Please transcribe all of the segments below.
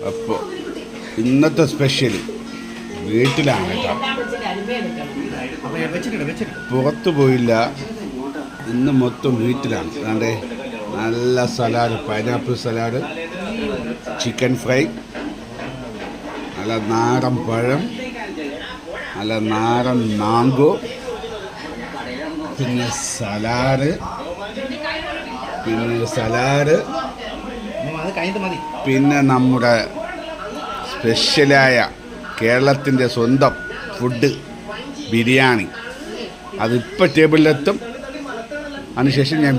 അപ്പോൾ ഇന്നത്തെ സ്പെഷ്യൽ വീട്ടിലാണ് കേട്ടോ. പുറത്തു പോയില്ല, ഇന്ന് മൊത്തം വീട്ടിലാണ്. അതാണ്ട് നല്ല salad, pineapple salad, chicken fry, നല്ല നാടൻ പഴം, നല്ല നാടൻ മാങ്കോ, പിന്നെ സലാഡ്, പിന്നെ നമ്മുടെ സ്പെഷ്യലായ കേരളത്തിൻ്റെ സ്വന്തം ഫുഡ് ബിരിയാണി. അതിപ്പോൾ ടേബിളിലെത്തും. അതിനുശേഷം ഞാൻ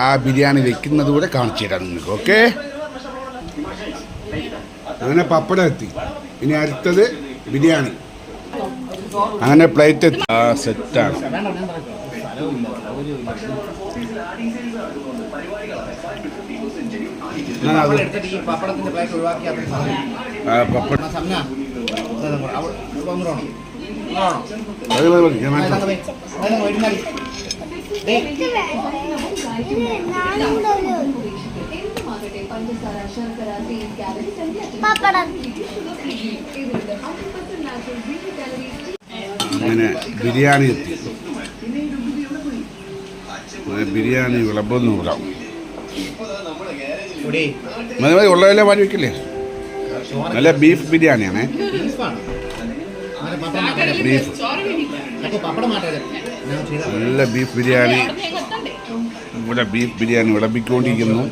ആ ബിരിയാണി വെക്കുന്നത് കൂടെ കാണിച്ചു തരാം നിങ്ങൾക്ക്. ഓക്കെ, അങ്ങനെ പപ്പടം എത്തി. ഇനി അടുത്തത് ബിരിയാണി. അങ്ങനെ പ്ലേറ്റ് സെറ്റാണ്. അങ്ങനെ ബിരിയാണി എത്തി. ബിരിയാണി വിളമ്പൊന്നും വിടാം. മതി ഉള്ളതെല്ലാം വാരി വെക്കില്ലേ? നല്ല ബീഫ് ബിരിയാണിയാണേ. ബീഫ് നല്ല ബീഫ് ബിരിയാണി. ഇവിടെ ബീഫ് ബിരിയാണി വിളമ്പിക്കൊണ്ടിരിക്കുന്നു.